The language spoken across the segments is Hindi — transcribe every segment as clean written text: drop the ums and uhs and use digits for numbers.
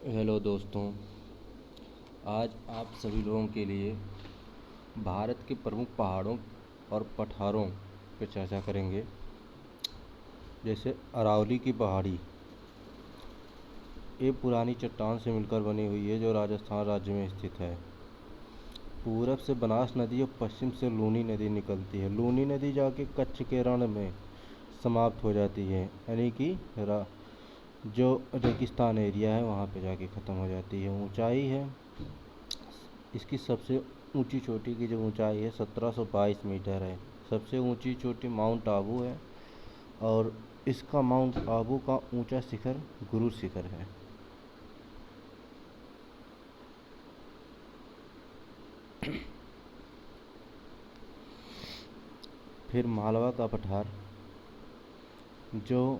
हेलो दोस्तों। आज आप सभी लोगों के लिए भारत के प्रमुख पहाड़ों और पठारों पर चर्चा करेंगे। जैसे अरावली की पहाड़ी, ये पुरानी चट्टान से मिलकर बनी हुई है जो राजस्थान राज्य में स्थित है। पूरब से बनास नदी और पश्चिम से लूनी नदी निकलती है। लूनी नदी जाके कच्छ के रण में समाप्त हो जाती है, यानी कि जो रेगिस्तान एरिया है वहाँ पे जाके ख़त्म हो जाती है। ऊंचाई है इसकी, सबसे ऊंची चोटी की जो ऊंचाई है 1722 मीटर है। सबसे ऊंची चोटी माउंट आबू है और इसका माउंट आबू का ऊंचा शिखर गुरु शिखर है। फिर मालवा का पठार, जो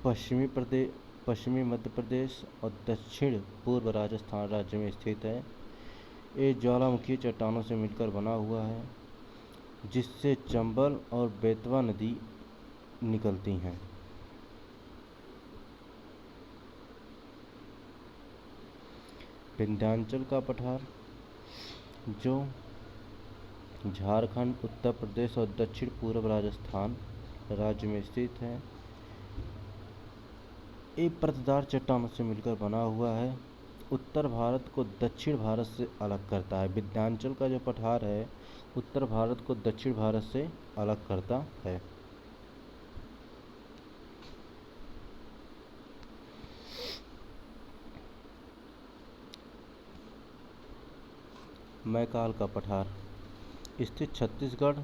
पश्चिमी मध्य प्रदेश और दक्षिण पूर्व राजस्थान राज्य में स्थित है। ये ज्वालामुखी चट्टानों से मिलकर बना हुआ है, जिससे चंबल और बेतवा नदी निकलती हैं। विंध्याचल का पठार, जो झारखंड, उत्तर प्रदेश और दक्षिण पूर्व राजस्थान राज्य में स्थित है, एक परतदार चट्टानों से मिलकर बना हुआ है। उत्तर भारत को दक्षिण भारत से अलग करता है। विंध्याचल का जो पठार है उत्तर भारत को दक्षिण भारत से अलग करता है। मैकाल का पठार स्थित छत्तीसगढ़,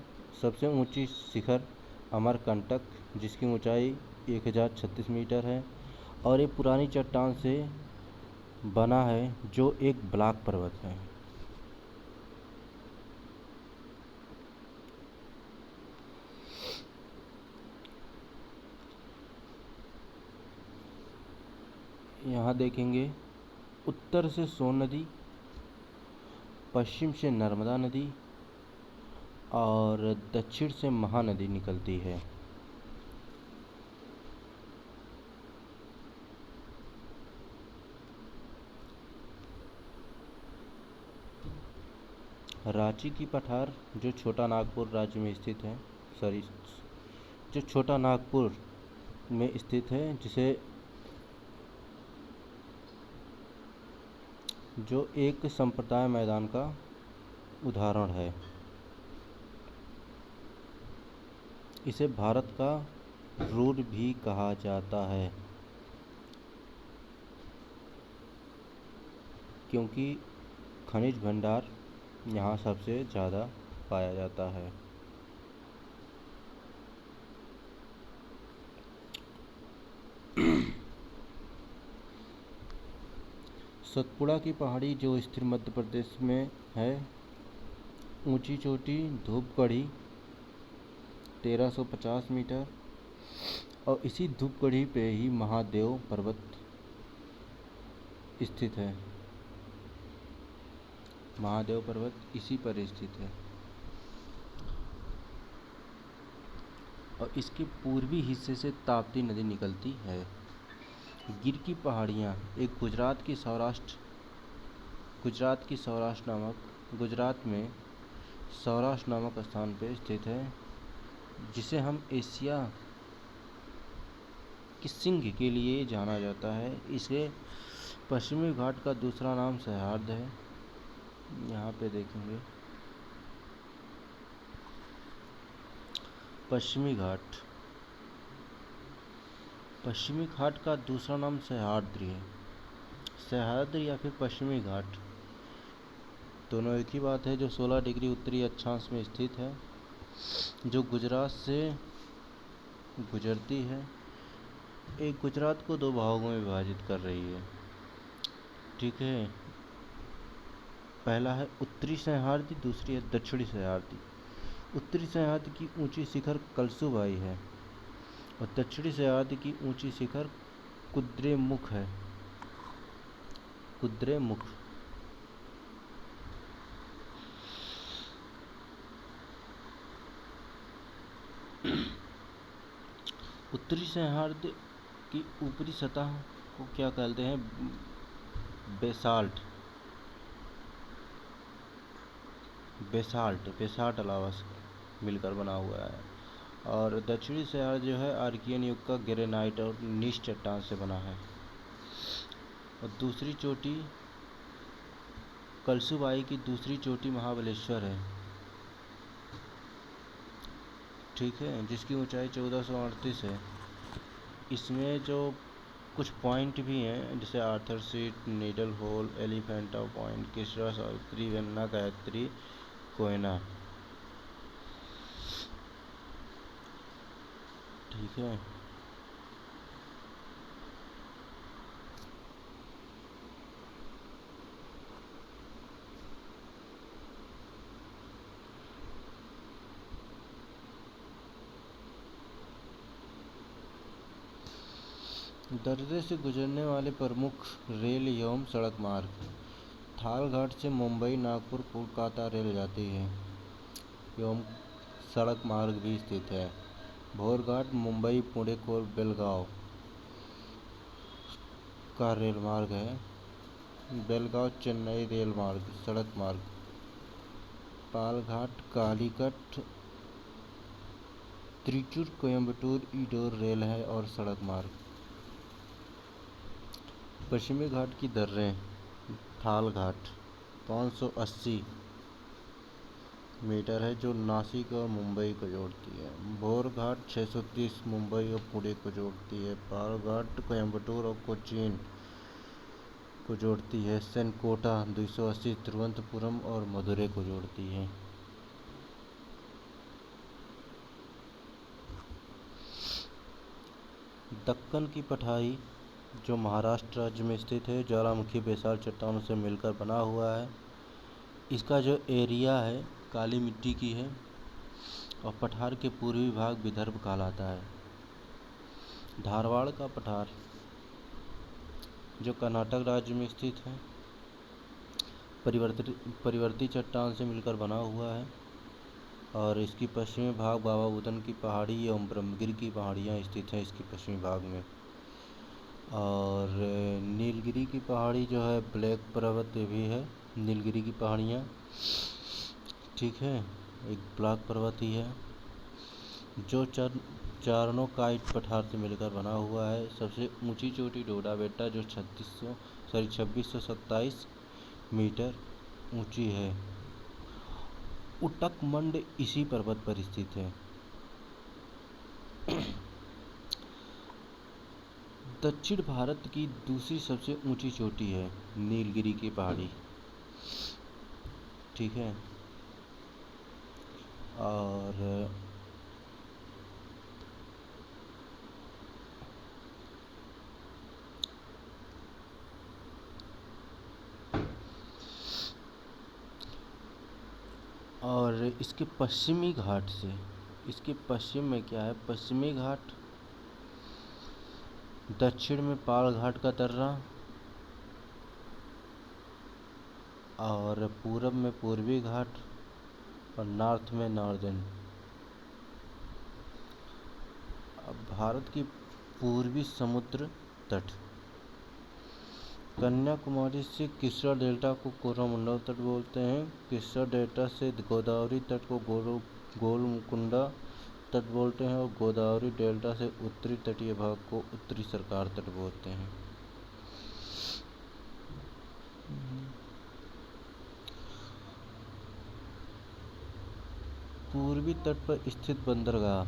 सबसे ऊंची शिखर अमरकंटक, जिसकी ऊंचाई 1036 मीटर है और ये पुरानी चट्टान से बना है जो एक ब्लॉक पर्वत है। यहाँ देखेंगे उत्तर से सोन नदी, पश्चिम से नर्मदा नदी और दक्षिण से महानदी निकलती है। रांची की पठार, जो छोटा नागपुर राज्य में स्थित है, जो छोटा नागपुर में स्थित है, जो एक संप्रदाय मैदान का उदाहरण है। इसे भारत का रूर भी कहा जाता है, क्योंकि खनिज भंडार यहाँ सबसे ज़्यादा पाया जाता है। सतपुड़ा की पहाड़ी, जो स्थित मध्य प्रदेश में है, ऊंची चोटी धूपगढ़ी 1350 मीटर और इसी धूपगढ़ी पे ही महादेव पर्वत स्थित है। महादेव पर्वत इसी पर स्थित है और इसके पूर्वी हिस्से से ताप्ती नदी निकलती है। गिर की पहाड़ियाँ एक गुजरात की सौराष्ट्र नामक स्थान पर स्थित है, जिसे हम एशिया की सिंह के लिए जाना जाता है। इसे पश्चिमी घाट का दूसरा नाम सह्याद्री है। यहाँ पे देखेंगे पश्चिमी घाट का दूसरा नाम सह्याद्री है। सह्याद्री या फिर पश्चिमी घाट दोनों एक ही बात है, जो 16 डिग्री उत्तरी अक्षांश में स्थित है, जो गुजरात से गुजरती है। एक गुजरात को दो भागों में विभाजित कर रही है। ठीक है, पहला है उत्तरी सह्याद्री, दूसरी है दक्षिणी सह्याद्री। उत्तरी सह्याद्री की ऊंची शिखर कलसुबाई है और दक्षिणी सह्याद्री की ऊंची शिखर कुद्रेमुख है। उत्तरी सह्याद्री की ऊपरी सतह को क्या कहते हैं? बेसाल्ट बेसाल्ट लावा से मिलकर बना हुआ है। और दक्षिणी सहारा जो है आर्कियन युग का ग्रेनाइट और नीच चट्टान से बना है। और दूसरी चोटी कलसुबाई की दूसरी चोटी महाबलेश्वर है, ठीक है, जिसकी ऊंचाई 1438 है। इसमें जो कुछ पॉइंट भी हैं जैसे Arthur seat, needle hole, Elephanta point, Krishna Savitri, Venna Gayatri, Koyna, ठीक है। दर्रे से गुजरने वाले प्रमुख रेल एवं सड़क मार्ग। थालघाट से मुंबई, नागपुर, कोलकाता रेल जाती है एवं सड़क मार्ग भी स्थित है। भोरघाट मुंबई, पुणे, बेलगांव का रेल मार्ग है। बेलगांव चेन्नई रेल मार्ग सड़क मार्ग। पालघाट कालीकट त्रिचूर कोयम्बटूर ईडोर रेल है और सड़क मार्ग। पश्चिमी घाट की दर्रें। थालघाट 580 मीटर है जो नासिक और मुंबई को जोड़ती है। भोरघाट 630 मुंबई और पुणे को जोड़ती है। पालघाट कोयम्बटूर और कोचीन को जोड़ती है। सेनकोटा 280 तिरुवनंतपुरम और मदुरै को जोड़ती है। दक्कन की पठारी जो महाराष्ट्र राज्य में स्थित है, ज्वालामुखी बेसाल्ट चट्टानों से मिलकर बना हुआ है। इसका जो एरिया है काली मिट्टी की है और पठार के पूर्वी भाग विदर्भ कहलाता है। धारवाड़ का पठार जो कर्नाटक राज्य में स्थित है, परिवर्ती चट्टान से मिलकर बना हुआ है और इसकी पश्चिमी भाग बाबा बुदन की पहाड़ी एवं ब्रह्मगिरी की पहाड़ियाँ स्थित हैं इसकी पश्चिमी भाग में। और नीलगिरी की पहाड़ी जो है ब्लैक पर्वत भी है, नीलगिरी की पहाड़ियाँ, ठीक है, एक ब्लैक पर्वत ही है जो चारणों काइट पठार से मिलकर बना हुआ है। सबसे ऊंची चोटी डोडा बेट्टा जो 2627 मीटर ऊंची है। उटकमंड इसी पर्वत पर स्थित है। दक्षिण भारत की दूसरी सबसे ऊंची चोटी है नीलगिरी की पहाड़ी, ठीक है। और इसके पश्चिमी घाट से, इसके पश्चिम में क्या है, पश्चिमी घाट, दक्षिण में पाल घाट का दर्रा और पूरब में पूर्वी घाट और नॉर्थ में नॉर्दर्न। अब भारत की पूर्वी समुद्र तट, कन्याकुमारी से कृष्णा डेल्टा को कोरोमंडल तट बोलते हैं। कृष्णा डेल्टा से गोदावरी तट को गोलमुकुंडा तट बोलते हैं और गोदावरी डेल्टा से उत्तरी तटीय भाग को उत्तरी सरकार तट बोलते हैं। पूर्वी तट पर स्थित बंदरगाह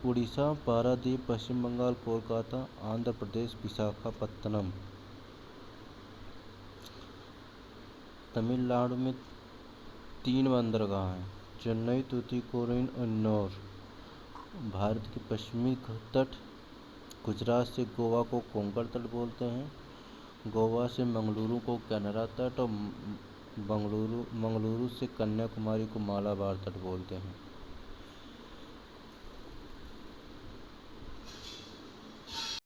उड़ीसा, पारादीप, पश्चिम बंगाल, कोलकाता, आंध्र प्रदेश, विशाखापत्तनम। तमिलनाडु में 3 बंदरगाह हैं, चेन्नई, तूतीकोरिन और एन्नोर। भारत के पश्चिमी तट, गुजरात से गोवा को कोंकण तट बोलते हैं, गोवा से मंगलुरु को कैनरा तट और मंगलुरु से कन्याकुमारी को मालाबार तट बोलते हैं।